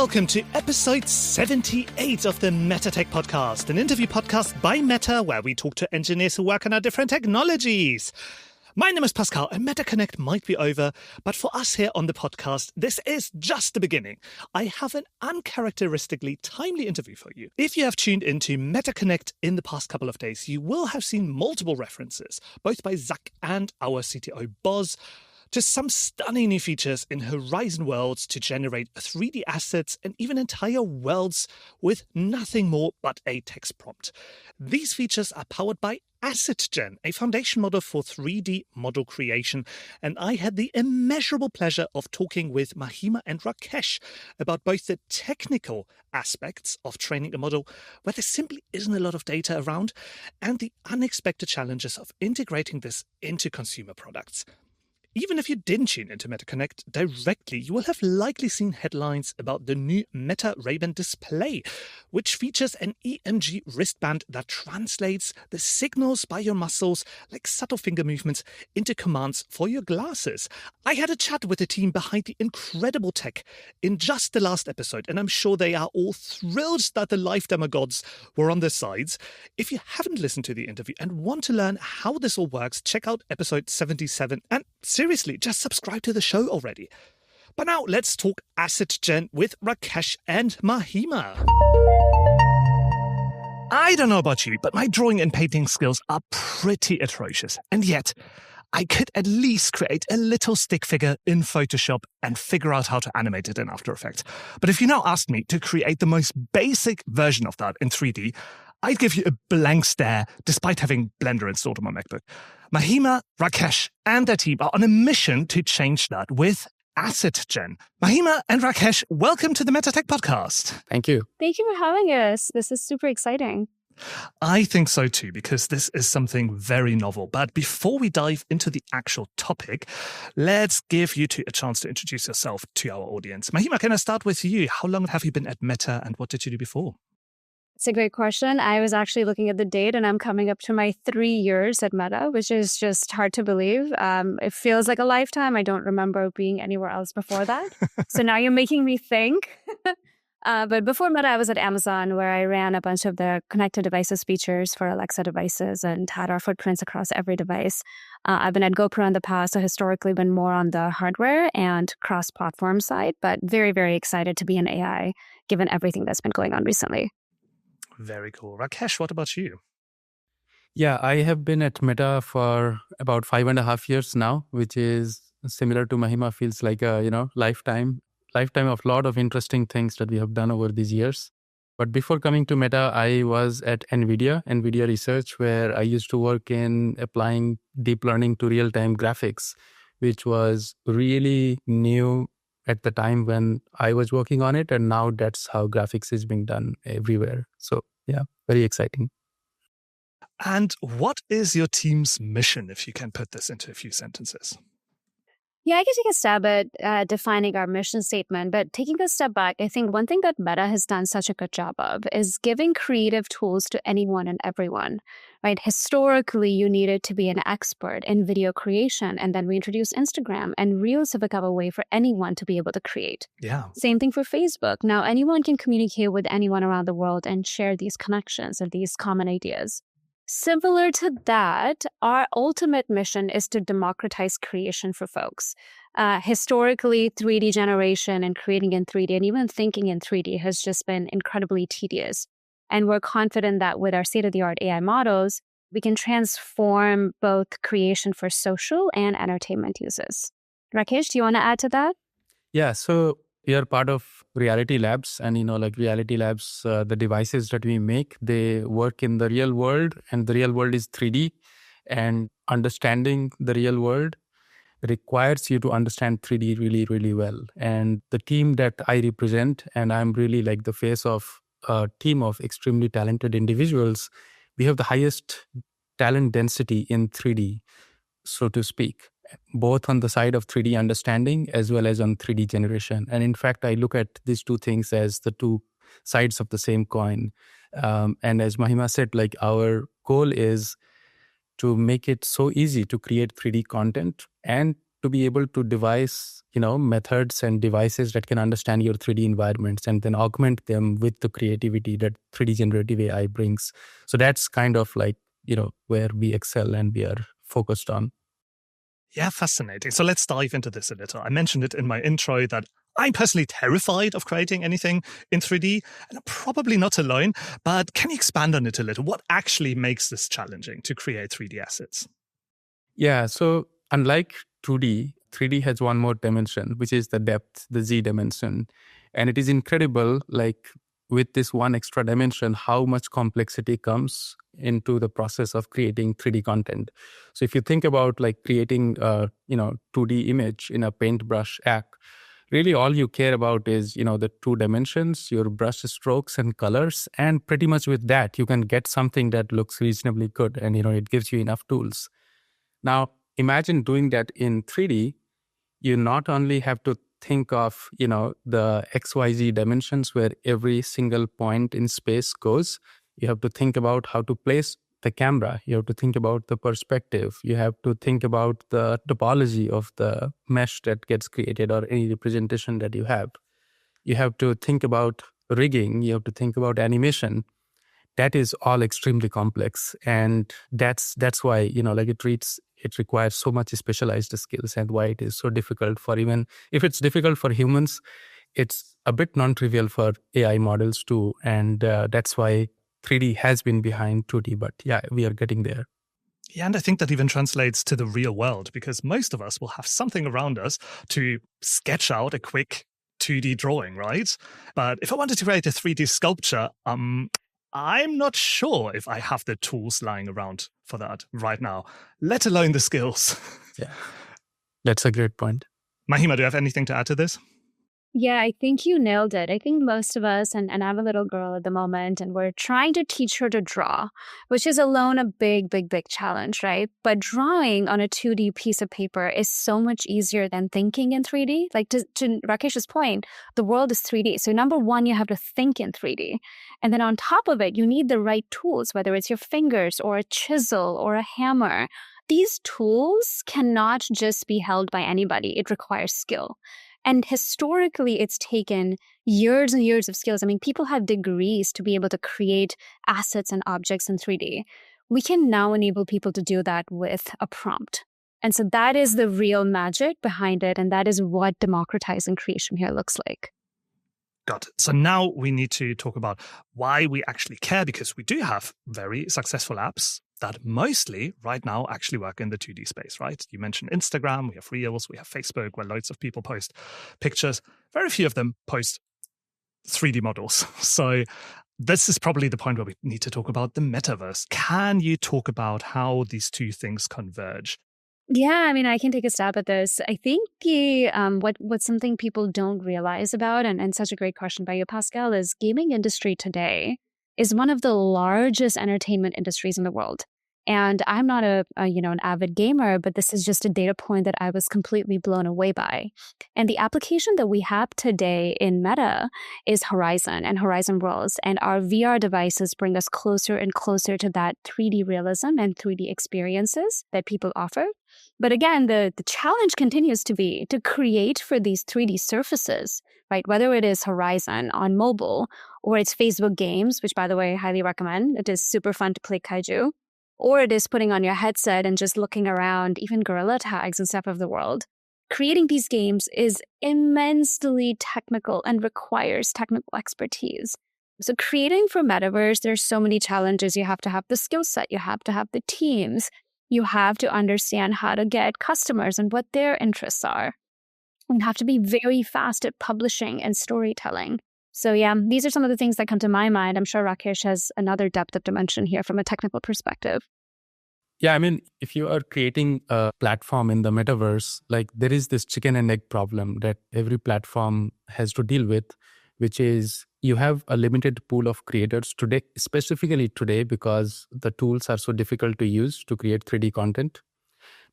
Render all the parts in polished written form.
Welcome to episode 78 of the MetaTech podcast, an interview podcast by Meta where we talk to engineers who work on our different technologies. My name is Pascal, and MetaConnect might be over, but for us here on the podcast, this is just the beginning. I have an uncharacteristically timely interview for you. If you have tuned into MetaConnect in the past couple of days, you will have seen multiple references, both by Zach and our CTO Boz, to some stunning new features in Horizon Worlds to generate 3D assets and even entire worlds with nothing more but a text prompt. These features are powered by AssetGen, a foundation model for 3D model creation, and I had the immeasurable pleasure of talking with Mahima and Rakesh about both the technical aspects of training a model, where there simply isn't a lot of data around, and the unexpected challenges of integrating this into consumer products. Even if you didn't tune into MetaConnect directly, you will have likely seen headlines about the new Meta Ray-Ban display, which features an EMG wristband that translates the signals by your muscles, like subtle finger movements, into commands for your glasses. I had a chat with the team behind the incredible tech in just the last episode, and I'm sure they are all thrilled that the live demo gods were on their sides. If you haven't listened to the interview and want to learn how this all works, check out episode 77 and seriously, just subscribe to the show already. But now let's talk AssetGen with Rakesh and Mahima. I don't know about you, but my drawing and painting skills are pretty atrocious. And yet, I could at least create a little stick figure in Photoshop and figure out how to animate it in After Effects. But if you now asked me to create the most basic version of that in 3D, I'd give you a blank stare despite having Blender installed on my MacBook. Mahima, Rakesh, and their team are on a mission to change that with AssetGen. Mahima and Rakesh, welcome to the MetaTech podcast. Thank you. Thank you for having us. This is super exciting. I think so too, because this is something very novel. But before we dive into the actual topic, let's give you two a chance to introduce yourself to our audience. Mahima, can I start with you? How long have you been at Meta and what did you do before? It's a great question. I was actually looking at the date and I'm coming up to my 3 years at Meta, which is just hard to believe. It feels like a lifetime. I don't remember being anywhere else before that. So now you're making me think. But before Meta, I was at Amazon, where I ran a bunch of the connected devices features for Alexa devices and had our footprints across every device. I've been at GoPro in the past, so historically been more on the hardware and cross-platform side, but very, very excited to be in AI, given everything that's been going on recently. Very cool. Rakesh, what about you? Yeah, I have been at Meta for about 5.5 years now, which is similar to Mahima. Feels like a lifetime of a lot of interesting things that we have done over these years. But before coming to Meta, I was at NVIDIA Research, where I used to work in applying deep learning to real-time graphics, which was really new at the time when I was working on it. And now that's how graphics is being done everywhere. So yeah, very exciting. And what is your team's mission, if you can put this into a few sentences? Yeah, I can take a stab at defining our mission statement, but taking a step back, I think one thing that Meta has done such a good job of is giving creative tools to anyone and everyone, right? Historically, you needed to be an expert in video creation, and then we introduced Instagram, and Reels have become a way for anyone to be able to create. Yeah. Same thing for Facebook. Now, anyone can communicate with anyone around the world and share these connections and these common ideas. Similar to that, our ultimate mission is to democratize creation for folks. Historically, 3D generation and creating in 3D and even thinking in 3D has just been incredibly tedious. And we're confident that with our state-of-the-art AI models, we can transform both creation for social and entertainment uses. Rakesh, do you want to add to that? Yeah, so we are part of Reality Labs, and Reality Labs, the devices that we make, they work in the real world, and the real world is 3D. And understanding the real world requires you to understand 3D really, really well. And the team that I represent, and I'm really like the face of a team of extremely talented individuals, we have the highest talent density in 3D, so to speak, both on the side of 3D understanding as well as on 3D generation. And in fact, I look at these two things as the two sides of the same coin. And as Mahima said, our goal is to make it so easy to create 3D content and to be able to devise, methods and devices that can understand your 3D environments and then augment them with the creativity that 3D generative AI brings. So that's kind of like, where we excel and we are focused on. Yeah, fascinating. So let's dive into this a little. I mentioned it in my intro that I'm personally terrified of creating anything in 3D, and I'm probably not alone, but can you expand on it a little? What actually makes this challenging to create 3D assets? Yeah, so unlike 2D, 3D has one more dimension, which is the depth, the Z dimension. And it is incredible, like with this one extra dimension, how much complexity comes into the process of creating 3D content. So if you think about like creating a 2D image in a paintbrush app, really all you care about is the two dimensions, your brush strokes and colors, and pretty much with that you can get something that looks reasonably good, and it gives you enough tools. Now imagine doing that in 3D. You not only have to think of the XYZ dimensions where every single point in space goes. You have to think about how to place the camera. You have to think about the perspective. You have to think about the topology of the mesh that gets created or any representation that you have. You have to think about rigging. You have to think about animation. That is all extremely complex, and that's why it requires so much specialized skills, and why it is so difficult for, even if it's difficult for humans, it's a bit non-trivial for AI models too. And that's why 3D has been behind 2D, but yeah, we are getting there. Yeah, and I think that even translates to the real world, because most of us will have something around us to sketch out a quick 2D drawing, right? But if I wanted to create a 3D sculpture, I'm not sure if I have the tools lying around for that right now, let alone the skills. Yeah, that's a great point. Mahima, do you have anything to add to this? Yeah, I think you nailed it. I think most of us, and I have a little girl at the moment, and we're trying to teach her to draw, which is alone a big, big, big challenge, right? But drawing on a 2D piece of paper is so much easier than thinking in 3D. Like to Rakesh's point, the world is 3D. So number one, you have to think in 3D. And then on top of it, you need the right tools, whether it's your fingers or a chisel or a hammer. These tools cannot just be held by anybody. It requires skill. And historically, it's taken years and years of skills. I mean, people have degrees to be able to create assets and objects in 3D. We can now enable people to do that with a prompt. And so that is the real magic behind it. And that is what democratizing creation here looks like. Got it. So now we need to talk about why we actually care, because we do have very successful apps that mostly right now actually work in the 2D space, right? You mentioned Instagram, we have Reels, we have Facebook, where loads of people post pictures. Very few of them post 3D models. So this is probably the point where we need to talk about the metaverse. Can you talk about how these two things converge? Yeah, I mean, I can take a stab at this. I think what's something people don't realize about, and such a great question by you, Pascal, is gaming industry today is one of the largest entertainment industries in the world. And I'm not an avid gamer, but this is just a data point that I was completely blown away by. And the application that we have today in Meta is Horizon and Horizon Worlds. And our VR devices bring us closer and closer to that 3D realism and 3D experiences that people offer. But again, the challenge continues to be to create for these 3D surfaces, right? Whether it is Horizon on mobile or it's Facebook games, which, by the way, I highly recommend. It is super fun to play kaiju. Or it is putting on your headset and just looking around, even gorilla tags and stuff of the world. Creating these games is immensely technical and requires technical expertise. So creating for Metaverse, there's so many challenges. You have to have the skill set. You have to have the teams. You have to understand how to get customers and what their interests are. You have to be very fast at publishing and storytelling. So yeah, these are some of the things that come to my mind. I'm sure Rakesh has another depth of dimension here from a technical perspective. Yeah, I mean, if you are creating a platform in the metaverse, like there is this chicken and egg problem that every platform has to deal with, which is you have a limited pool of creators today, specifically today, because the tools are so difficult to use to create 3D content.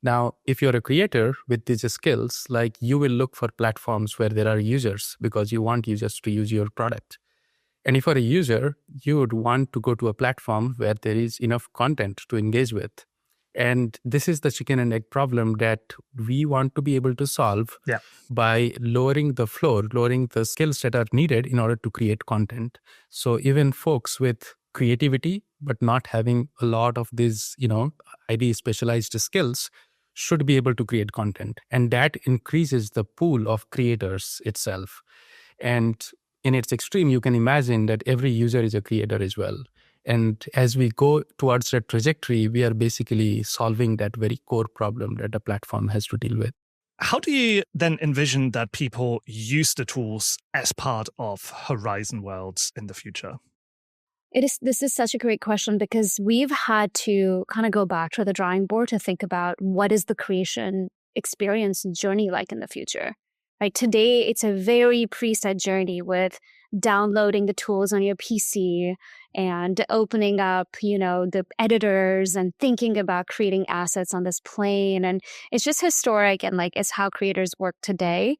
Now, if you're a creator with these skills, like you will look for platforms where there are users because you want users to use your product. And if you're a user, you would want to go to a platform where there is enough content to engage with. And this is the chicken and egg problem that we want to be able to solve by lowering the floor, lowering the skills that are needed in order to create content. So even folks with creativity, but not having a lot of these, highly specialized skills should be able to create content. And that increases the pool of creators itself. And in its extreme, you can imagine that every user is a creator as well. And as we go towards that trajectory, we are basically solving that very core problem that the platform has to deal with. How do you then envision that people use the tools as part of Horizon worlds in the future? This is such a great question because we've had to kind of go back to the drawing board to think about what is the creation experience and journey like in the future. Right? Today, it's a very preset journey with downloading the tools on your PC and opening up, the editors and thinking about creating assets on this plane. And it's just historic and it's how creators work today.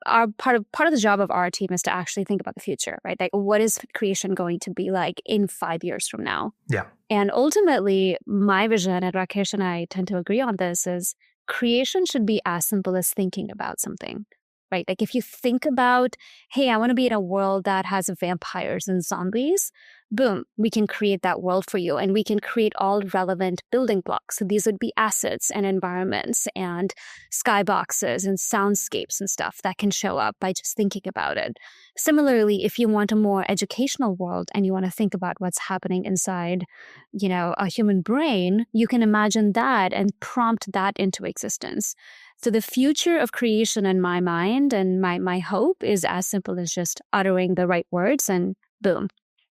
Our part of the job of our team is to actually think about the future, right? Like, what is creation going to be like in 5 years from now? Yeah. And ultimately, my vision, and Rakesh and I tend to agree on this, is creation should be as simple as thinking about something. Right? Like if you think about, hey, I want to be in a world that has vampires and zombies, boom, we can create that world for you. And we can create all relevant building blocks. So these would be assets and environments and skyboxes and soundscapes and stuff that can show up by just thinking about it. Similarly, if you want a more educational world and you want to think about what's happening inside, a human brain, you can imagine that and prompt that into existence. So the future of creation in my mind and my hope is as simple as just uttering the right words and boom,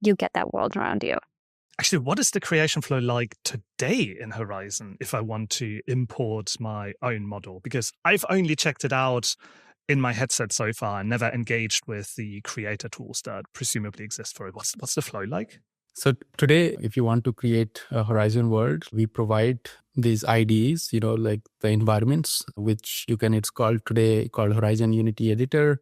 you get that world around you. Actually, what is the creation flow like today in Horizon if I want to import my own model? Because I've only checked it out in my headset so far and never engaged with the creator tools that presumably exist for it. What's the flow like? So today, if you want to create a Horizon world, we provide these IDEs, like the environments, which it's called Horizon Unity Editor.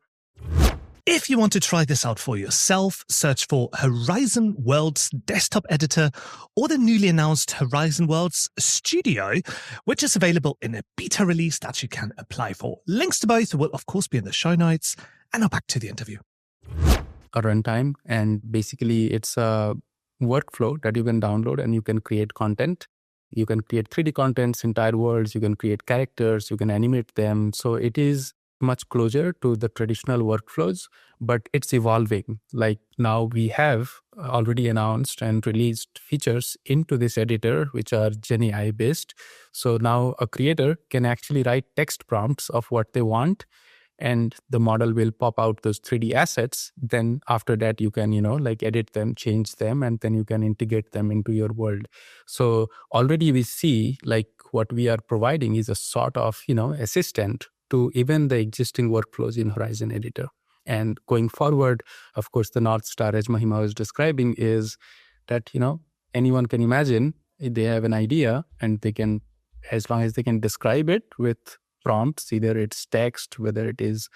If you want to try this out for yourself, search for Horizon Worlds Desktop Editor or the newly announced Horizon Worlds Studio, which is available in a beta release that you can apply for. Links to both will, of course, be in the show notes. And now back to the interview. A runtime, and basically it's a workflow that you can download and you can create content. You can create 3D contents, entire worlds, you can create characters, you can animate them. So it is much closer to the traditional workflows, but it's evolving. Like now we have already announced and released features into this editor, which are GenAI based. So now a creator can actually write text prompts of what they want, and the model will pop out those 3D assets. Then after that, you can, edit them, change them, and then you can integrate them into your world. So already we see what we are providing is a sort of, assistant to even the existing workflows in Horizon Editor. And going forward, of course, the North Star, as Mahima was describing, is that, anyone can imagine they have an idea and they can, as long as they can describe it with prompts, either it's text, whether it is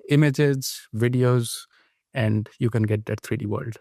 images, videos, and you can get that 3D world.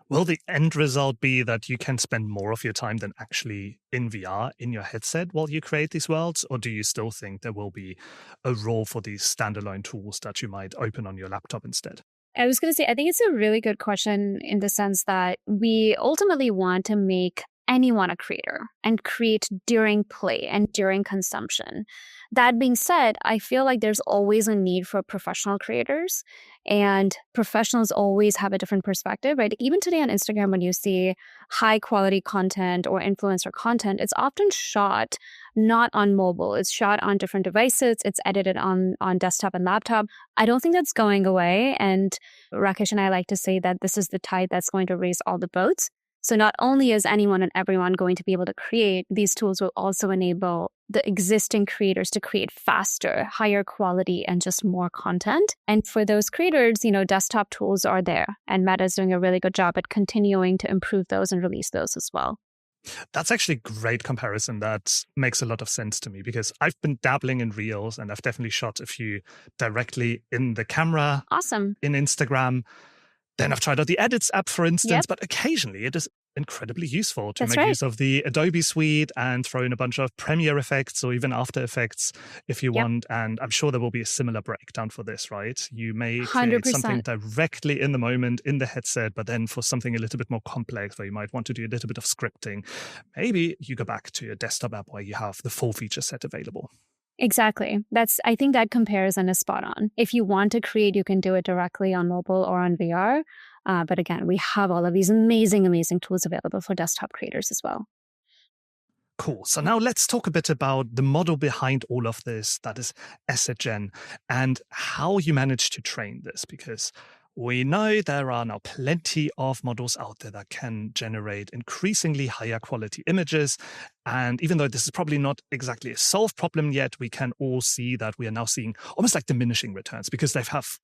Will the end result be that you can spend more of your time than actually in VR in your headset while you create these worlds? Or do you still think there will be a role for these standalone tools that you might open on your laptop instead? I was going to say, I think it's a really good question in the sense that we ultimately want to make anyone a creator and create during play and during consumption. That being said, I feel like there's always a need for professional creators, and professionals always have a different perspective, right? Even today on Instagram, when you see high quality content or influencer content, it's often shot not on mobile. It's shot on different devices. It's edited on desktop and laptop. I don't think that's going away. And Rakesh and I like to say that this is the tide that's going to raise all the boats. So not only is anyone and everyone going to be able to create, these tools will also enable the existing creators to create faster, higher quality, and just more content. And for those creators, desktop tools are there. And Meta is doing a really good job at continuing to improve those and release those as well. That's actually a great comparison. That makes a lot of sense to me because I've been dabbling in Reels and I've definitely shot a few directly in the camera. Awesome. In Instagram. Then I've tried out the Edits app, for instance, Yep. But occasionally it is incredibly useful to That's make right. use of the Adobe suite and throw in a bunch of Premiere effects or even After Effects if you want. And I'm sure there will be a similar breakdown for this, right? You may create something 100%. directly in the moment in the headset, but then for something a little bit more complex where you might want to do a little bit of scripting, maybe you go back to a desktop app where you have the full feature set available. Exactly. I think that comparison is spot on. If you want to create, you can do it directly on mobile or on VR. But again, we have all of these amazing, amazing tools available for desktop creators as well. Cool. So now let's talk a bit about the model behind all of this, that is AssetGen, and how you managed to train this, because we know there are now plenty of models out there that can generate increasingly higher quality images. And even though this is probably not exactly a solved problem yet, we can all see that we are now seeing almost like diminishing returns because they have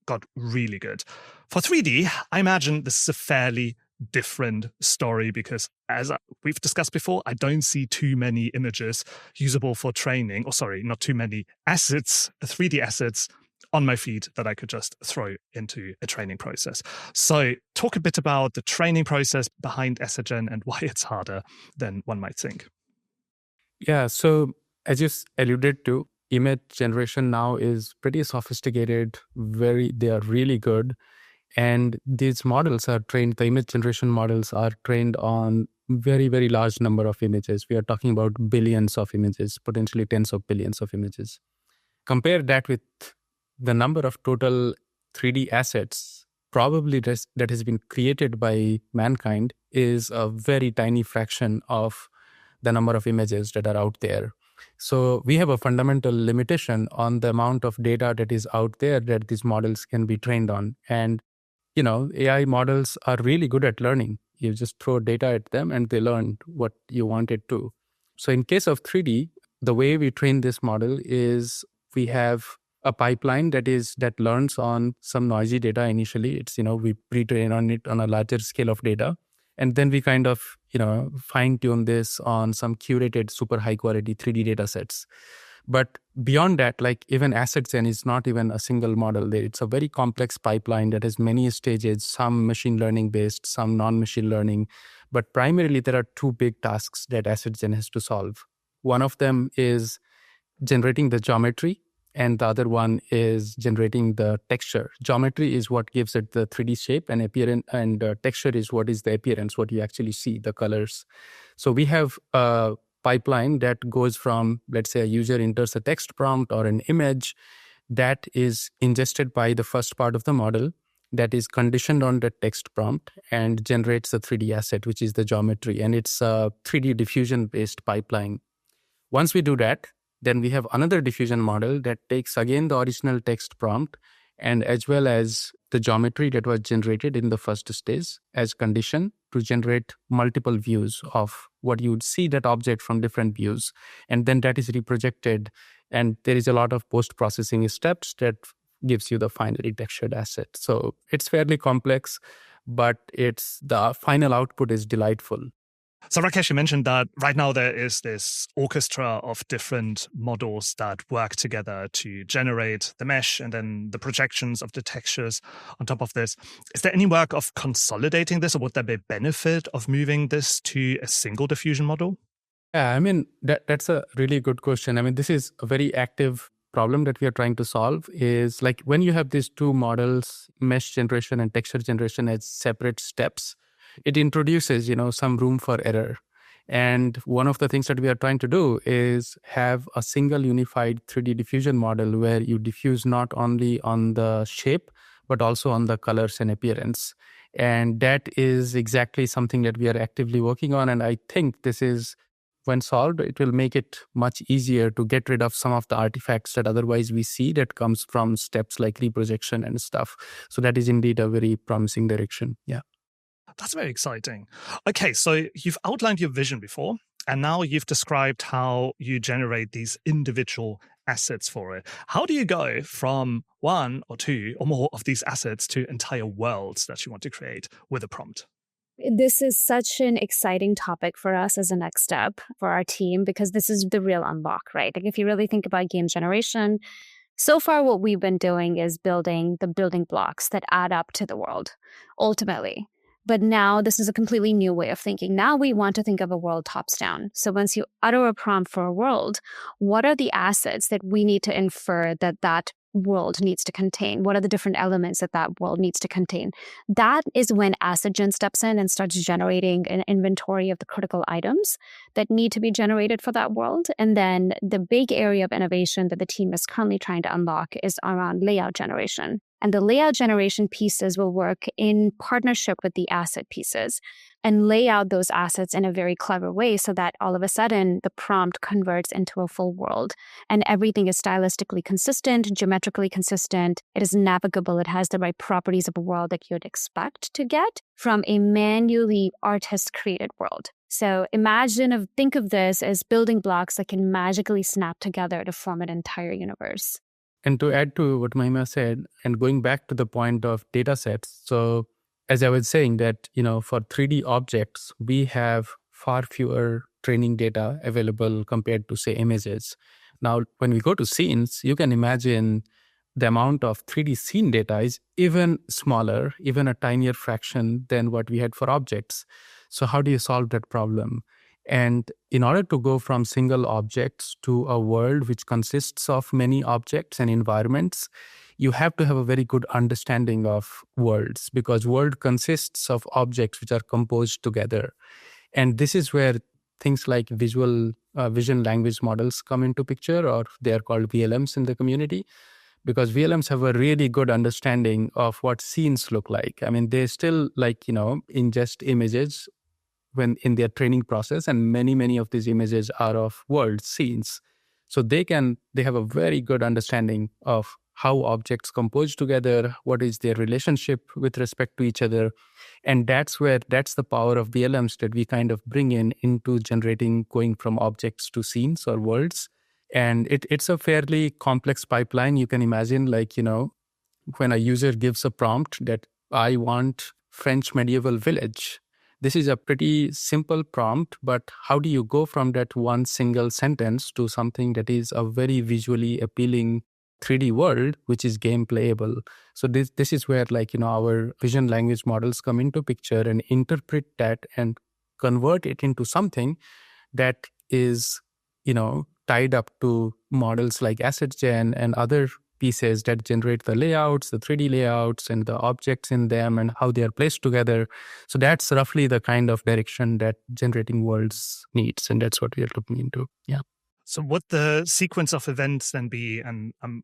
got really good. For 3D, I imagine this is a fairly different story because, as we've discussed before, I don't see too many images usable for training, or sorry, not too many assets, 3D assets on my feed that I could just throw into a training process. So talk a bit about the training process behind AssetGen and why it's harder than one might think. Yeah, so as you alluded to, image generation now is pretty sophisticated, they are really good. And these models are trained, the image generation models are trained on very, very large number of images. We are talking about billions of images, potentially tens of billions of images. Compare that with the number of total 3D assets probably that has been created by mankind is a very tiny fraction of the number of images that are out there. So we have a fundamental limitation on the amount of data that is out there that these models can be trained on. And AI models are really good at learning. You just throw data at them and they learn what you want it to. So in case of 3D, the way we train this model is we have a pipeline that learns on some noisy data initially. It's, we pre-train on it on a larger scale of data. And then we kind of, fine tune this on some curated super high quality 3D data sets. But beyond that, like even AssetGen is not even a single model. It's a very complex pipeline that has many stages, some machine learning based, some non-machine learning. But primarily, there are two big tasks that AssetGen has to solve. One of them is generating the geometry, and the other one is generating the texture. Geometry is what gives it the 3D shape and appearance, and texture is what is the appearance, what you actually see, the colors. So we have a pipeline that goes from, let's say, a user enters a text prompt or an image that is ingested by the first part of the model that is conditioned on the text prompt and generates a 3D asset, which is the geometry. And it's a 3D diffusion-based pipeline. Once we do that, then we have another diffusion model that takes again the original text prompt and as well as the geometry that was generated in the first stage as condition to generate multiple views of what you would see that object from different views. And then that is reprojected. And there is a lot of post-processing steps that gives you the finally textured asset. So it's fairly complex, but the final output is delightful. So Rakesh, you mentioned that right now there is this orchestra of different models that work together to generate the mesh and then the projections of the textures on top of this. Is there any work of consolidating this, or would there be benefit of moving this to a single diffusion model? Yeah, I mean, that's a really good question. I mean, this is a very active problem that we are trying to solve is like when you have these two models, mesh generation and texture generation as separate steps, it introduces, some room for error. And one of the things that we are trying to do is have a single unified 3D diffusion model where you diffuse not only on the shape, but also on the colors and appearance. And that is exactly something that we are actively working on. And I think this is, when solved, it will make it much easier to get rid of some of the artifacts that otherwise we see that comes from steps like reprojection and stuff. So that is indeed a very promising direction. Yeah. That's very exciting. Okay, so you've outlined your vision before, and now you've described how you generate these individual assets for it. How do you go from one or two or more of these assets to entire worlds that you want to create with a prompt? This is such an exciting topic for us as a next step for our team because this is the real unlock, right? Like if you really think about game generation, so far what we've been doing is building the building blocks that add up to the world, ultimately. But now this is a completely new way of thinking. Now we want to think of a world tops down. So once you utter a prompt for a world, what are the assets that we need to infer that world needs to contain? What are the different elements that world needs to contain? That is when AssetGen steps in and starts generating an inventory of the critical items that need to be generated for that world. And then the big area of innovation that the team is currently trying to unlock is around layout generation. And the layout generation pieces will work in partnership with the asset pieces and lay out those assets in a very clever way so that all of a sudden the prompt converts into a full world and everything is stylistically consistent, geometrically consistent. It is navigable. It has the right properties of a world that you'd expect to get from a manually artist-created world. So think of this as building blocks that can magically snap together to form an entire universe. And to add to what Mahima said, and going back to the point of data sets, so as I was saying that, for 3D objects, we have far fewer training data available compared to, say, images. Now, when we go to scenes, you can imagine the amount of 3D scene data is even smaller, even a tinier fraction than what we had for objects. So how do you solve that problem? And in order to go from single objects to a world which consists of many objects and environments, you have to have a very good understanding of worlds, because world consists of objects which are composed together. And this is where things like vision language models come into picture, or they are called VLMs in the community, because VLMs have a really good understanding of what scenes look like. I mean, they still ingest images when in their training process, and many of these images are of world scenes. So they have a very good understanding of how objects compose together, what is their relationship with respect to each other. And that's the power of VLMs that we kind of bring into generating, going from objects to scenes or worlds. And it's a fairly complex pipeline. You can imagine, when a user gives a prompt that I want French medieval village. This is a pretty simple prompt, but how do you go from that one single sentence to something that is a very visually appealing 3D world, which is game playable? So this is where our vision language models come into picture and interpret that and convert it into something that is, tied up to models like AssetGen and other pieces that generate the layouts, the 3D layouts and the objects in them and how they are placed together. So that's roughly the kind of direction that generating worlds needs. And that's what we are looking into. Yeah. So would the sequence of events then be, and I'm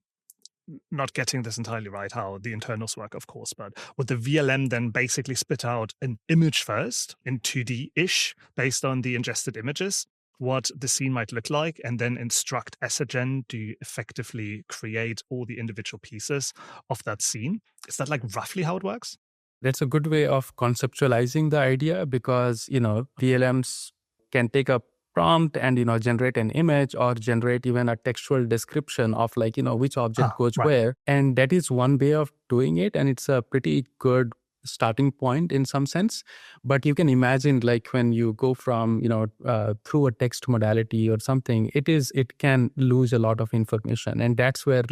not getting this entirely right, how the internals work, of course, but would the VLM then basically spit out an image first in 2D-ish based on the ingested images, what the scene might look like, and then instruct AssetGen to effectively create all the individual pieces of that scene? Is that roughly how it works? That's a good way of conceptualizing the idea, because, VLMs can take a prompt and, generate an image or generate even a textual description of which object goes right where. And that is one way of doing it. And it's a pretty good starting point in some sense. But you can imagine when you go from, through a text modality or something, it can lose a lot of information. And that's where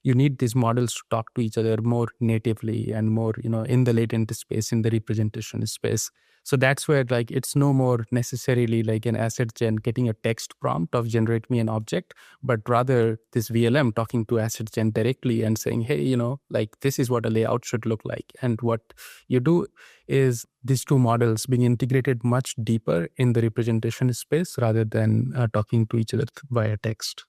you need these models to talk to each other more natively and more, in the latent space, in the representation space. So that's where it's no more necessarily an AssetGen getting a text prompt of generate me an object, but rather this VLM talking to AssetGen directly and saying, hey, this is what a layout should look like. And what you do is these two models being integrated much deeper in the representation space rather than talking to each other via text.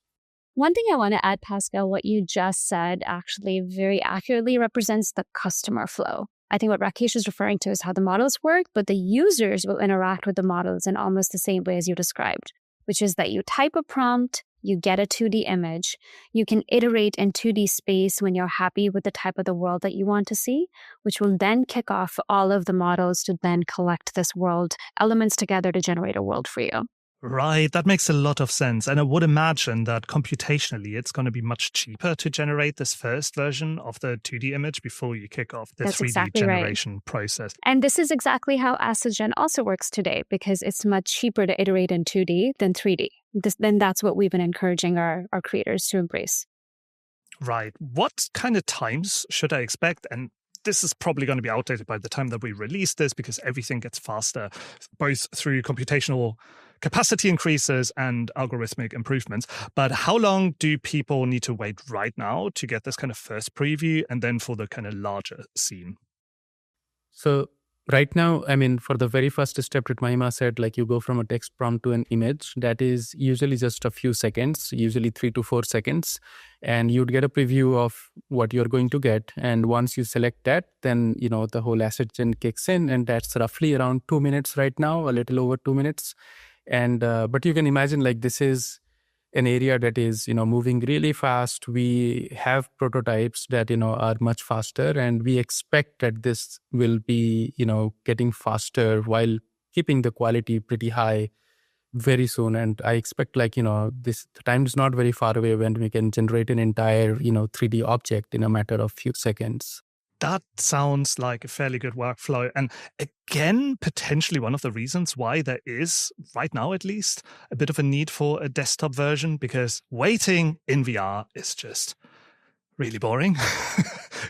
One thing I want to add, Pascal, what you just said actually very accurately represents the customer flow. I think what Rakesh is referring to is how the models work, but the users will interact with the models in almost the same way as you described, which is that you type a prompt, you get a 2D image, you can iterate in 2D space when you're happy with the type of the world that you want to see, which will then kick off all of the models to then collect this world elements together to generate a world for you. Right, that makes a lot of sense. And I would imagine that computationally, it's going to be much cheaper to generate this first version of the 2D image before you kick off the That's 3D exactly generation process. And this is exactly how AssetGen also works today, because it's much cheaper to iterate in 2D than 3D. Then that's what we've been encouraging our creators to embrace. Right. What kind of times should I expect? And this is probably going to be outdated by the time that we release this because everything gets faster, both through computational capacity increases and algorithmic improvements. But how long do people need to wait right now to get this kind of first preview and then for the kind of larger scene? So right now, I mean, for the very first step that Mahima said, like you go from a text prompt to an image, that is usually just a few seconds, usually 3 to 4 seconds. And you'd get a preview of what you're going to get. And once you select that, then, the whole AssetGen kicks in. And that's roughly around 2 minutes right now, a little over 2 minutes. And but you can imagine like this is an area that is moving really fast. We have prototypes that are much faster, and we expect that this will be getting faster while keeping the quality pretty high very soon. And I expect like the time is not very far away when we can generate an entire 3D object in a matter of few seconds. That sounds like a fairly good workflow. And again, potentially one of the reasons why there is, right now at least, a bit of a need for a desktop version, because waiting in VR is just really boring.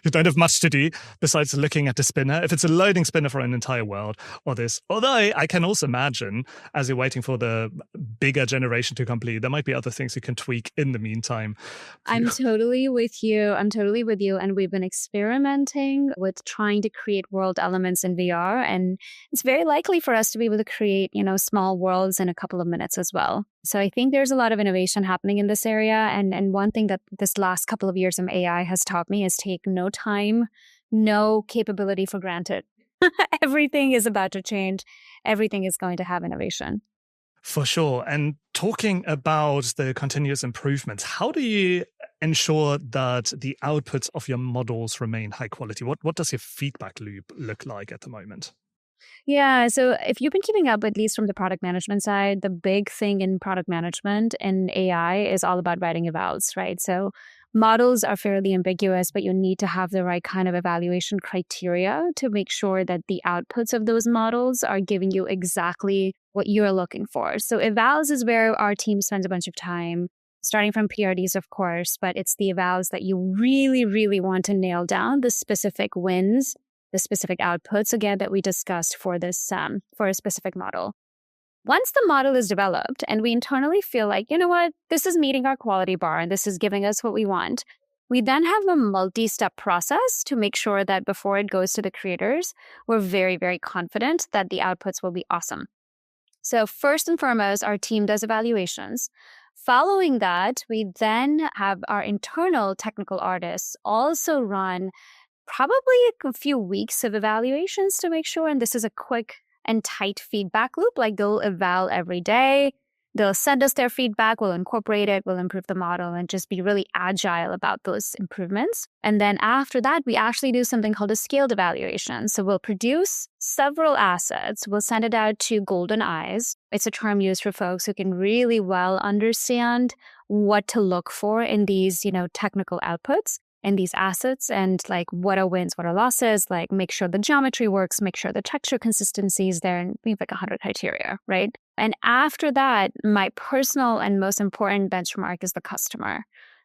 You don't have much to do besides looking at the spinner. If it's a loading spinner for an entire world or this. Although I can also imagine, as you're waiting for the bigger generation to complete, there might be other things you can tweak in the meantime. I'm totally with you. And we've been experimenting with trying to create world elements in VR. And it's very likely for us to be able to create, small worlds in a couple of minutes as well. So I think there's a lot of innovation happening in this area. And one thing that this last couple of years of AI has taught me is take no time, no capability for granted. Everything is about to change. Everything is going to have innovation. For sure. And talking about the continuous improvements, how do you ensure that the outputs of your models remain high quality? What does your feedback loop look like at the moment? Yeah, so if you've been keeping up, at least from the product management side, the big thing in product management and AI is all about writing evals, right? So models are fairly ambiguous, but you need to have the right kind of evaluation criteria to make sure that the outputs of those models are giving you exactly what you're looking for. So evals is where our team spends a bunch of time, starting from PRDs, of course, but it's the evals that you really, really want to nail down, the specific wins, the specific outputs, again, that we discussed for this, for a specific model. Once the model is developed and we internally feel like, you know what, this is meeting our quality bar and this is giving us what we want, we then have a multi-step process to make sure that before it goes to the creators, we're very, very confident that the outputs will be awesome. So first and foremost, our team does evaluations. Following that, we then have our internal technical artists also run probably a few weeks of evaluations to make sure, and this is a quick and tight feedback loop, like they'll eval every day, they'll send us their feedback, we'll incorporate it, we'll improve the model, and just be really agile about those improvements. And then after that, we actually do something called a scaled evaluation. So we'll produce several assets, we'll send it out to golden eyes. It's a term used for folks who can really well understand what to look for in these, technical outputs and these assets, and like what are wins, what are losses, like make sure the geometry works, make sure the texture consistency is there, and we have like 100 criteria, right? And after that, my personal and most important benchmark is the customer.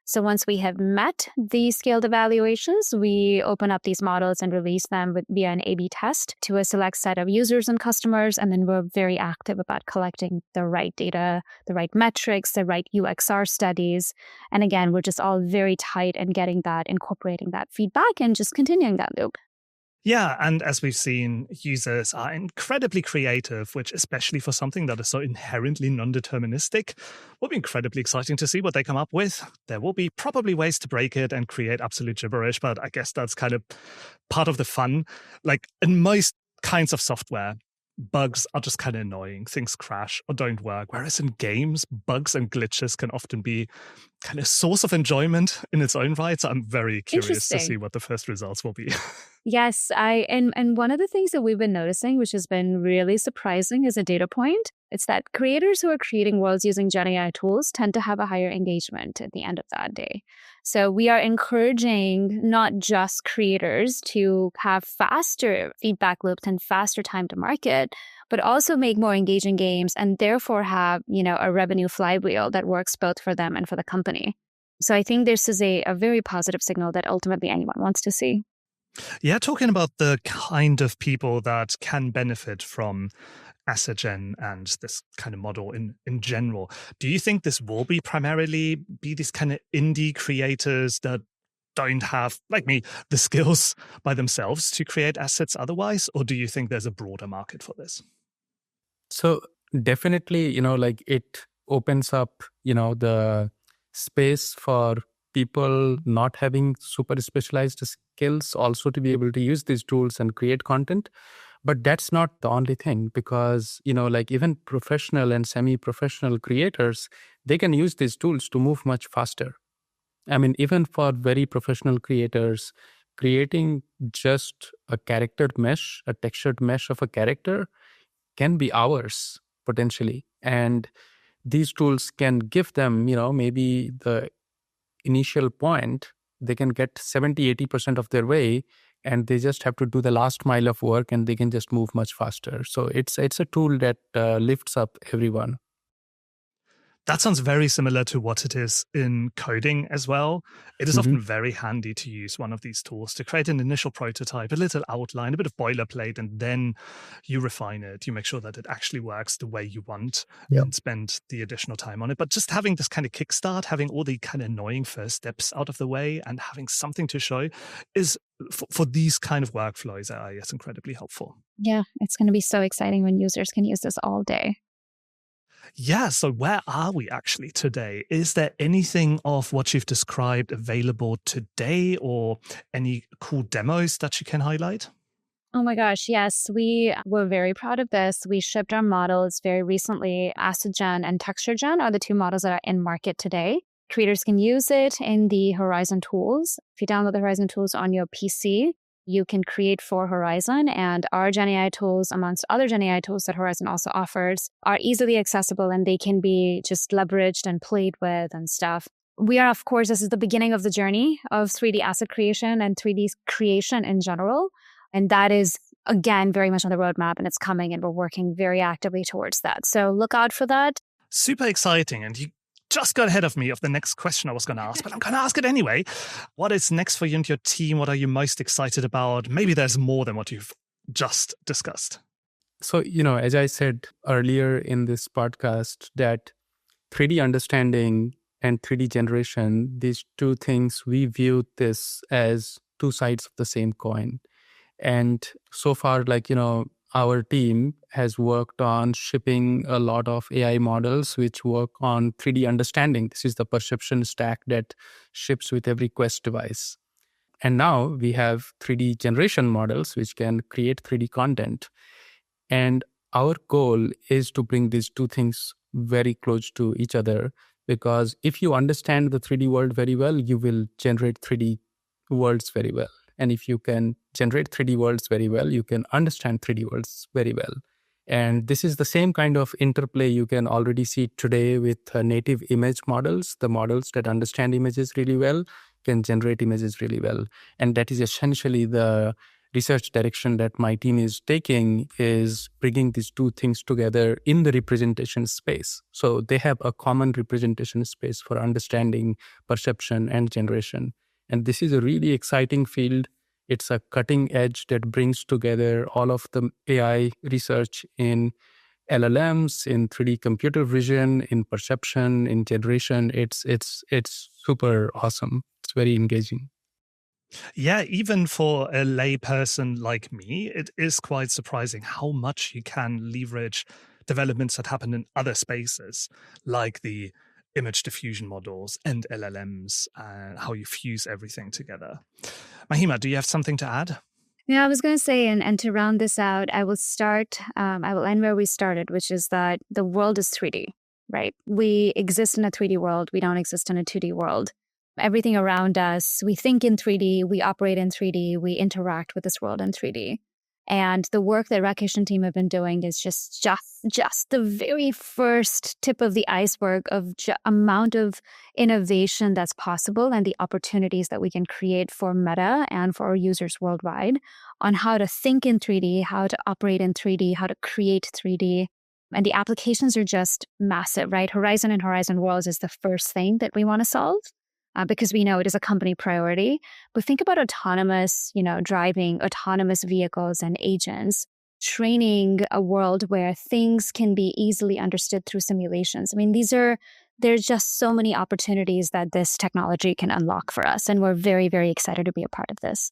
So once we have met the scaled evaluations, we open up these models and release them via an A/B test to a select set of users and customers. And then we're very active about collecting the right data, the right metrics, the right UXR studies. And again, we're just all very tight and getting that, incorporating that feedback and just continuing that loop. Yeah, and as we've seen, users are incredibly creative, which especially for something that is so inherently non-deterministic, will be incredibly exciting to see what they come up with. There will be probably ways to break it and create absolute gibberish, but I guess that's kind of part of the fun. Like in most kinds of software, bugs are just kind of annoying. Things crash or don't work. Whereas in games, bugs and glitches can often be kind of a source of enjoyment in its own right. So I'm very curious to see what the first results will be. Yes, and one of the things that we've been noticing, which has been really surprising as a data point, it's that creators who are creating worlds using Gen AI tools tend to have a higher engagement at the end of that day. So we are encouraging not just creators to have faster feedback loops and faster time to market, but also make more engaging games and therefore have, a revenue flywheel that works both for them and for the company. So I think this is a very positive signal that ultimately anyone wants to see. Yeah, talking about the kind of people that can benefit from AssetGen and this kind of model in general, do you think this will primarily be these kind of indie creators that don't have, like me, the skills by themselves to create assets otherwise? Or do you think there's a broader market for this? So definitely, like it opens up, the space for people not having super specialized skills also to be able to use these tools and create content. But that's not the only thing, because, like even professional and semi-professional creators, they can use these tools to move much faster. I mean, even for very professional creators, creating just a character mesh, a textured mesh of a character can be hours potentially. And these tools can give them, maybe the initial point, they can get 70-80% of their way, and they just have to do the last mile of work and they can just move much faster. So it's a tool that lifts up everyone. That sounds very similar to what it is in coding as well. It is often very handy to use one of these tools to create an initial prototype, a little outline, a bit of boilerplate, and then you refine it. You make sure that it actually works the way you want and spend the additional time on it. But just having this kind of kickstart, having all the kind of annoying first steps out of the way and having something to show is, for these kind of workflows, is incredibly helpful. Yeah, it's going to be so exciting when users can use this all day. Yeah, so where are we actually today? Is there anything of what you've described available today, or any cool demos that you can highlight? Oh my gosh, yes. We were very proud of this. We shipped our models very recently. AssetGen and TextureGen are the two models that are in market today. Creators can use it in the Horizon tools. If you download the Horizon tools on your PC, you can create for Horizon, and our Gen AI tools, amongst other Gen AI tools that Horizon also offers, are easily accessible and they can be just leveraged and played with and stuff. We are, of course, this is the beginning of the journey of 3D asset creation and 3D creation in general. And that is, again, very much on the roadmap, and it's coming, and we're working very actively towards that. So look out for that. Super exciting. And you just got ahead of me of the next question I was going to ask, but I'm going to ask it anyway. What is next for you and your team? What are you most excited about? Maybe there's more than what you've just discussed. So, as I said earlier in this podcast, that 3D understanding and 3D generation, these two things, we view this as two sides of the same coin. And so far, our team has worked on shipping a lot of AI models which work on 3D understanding. This is the perception stack that ships with every Quest device. And now we have 3D generation models which can create 3D content. And our goal is to bring these two things very close to each other, because if you understand the 3D world very well, you will generate 3D worlds very well. And if you can generate 3D worlds very well, you can understand 3D worlds very well. And this is the same kind of interplay you can already see today with native image models. The models that understand images really well can generate images really well. And that is essentially the research direction that my team is taking, is bringing these two things together in the representation space. So they have a common representation space for understanding, perception, and generation. And this is a really exciting field. It's a cutting edge that brings together all of the AI research in LLMs, in 3D computer vision, in perception, in generation. It's super awesome. It's very engaging. Yeah, even for a layperson like me, it is quite surprising how much you can leverage developments that happen in other spaces, like the image diffusion models and LLMs, and how you fuse everything together. Mahima, do you have something to add? Yeah, I was going to say, and to round this out, I will end where we started, which is that the world is 3D, right? We exist in a 3D world. We don't exist in a 2D world. Everything around us, we think in 3D, we operate in 3D, we interact with this world in 3D. And the work that Rakesh and team have been doing is just the very first tip of the iceberg of amount of innovation that's possible and the opportunities that we can create for Meta and for our users worldwide on how to think in 3D, how to operate in 3D, how to create 3D. And the applications are just massive, right? Horizon and Horizon Worlds is the first thing that we want to solve. because we know it is a company priority. But think about autonomous, driving, autonomous vehicles and agents, training a world where things can be easily understood through simulations. I mean, there's just so many opportunities that this technology can unlock for us. And we're very, very excited to be a part of this.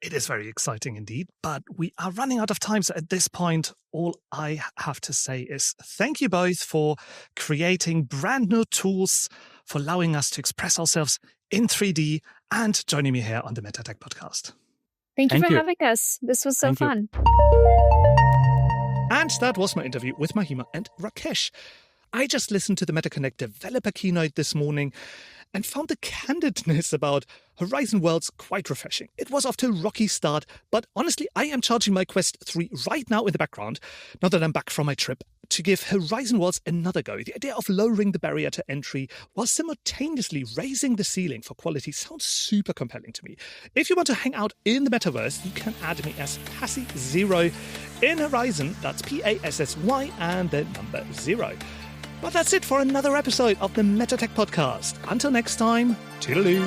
It is very exciting indeed, but we are running out of time. So at this point, all I have to say is thank you both for creating brand new tools, for allowing us to express ourselves in 3D, and joining me here on the MetaTech podcast. Thank you for having us. This was so fun. And that was my interview with Mahima and Rakesh. I just listened to the MetaConnect developer keynote this morning and found the candidness about Horizon Worlds quite refreshing. It was off to a rocky start, but honestly, I am charging my Quest 3 right now in the background, now that I'm back from my trip, to give Horizon Worlds another go. The idea of lowering the barrier to entry while simultaneously raising the ceiling for quality sounds super compelling to me. If you want to hang out in the Metaverse, you can add me as Passy0 in Horizon. That's Passy and the number 0. But that's it for another episode of the MetaTech podcast. Until next time, toodaloo.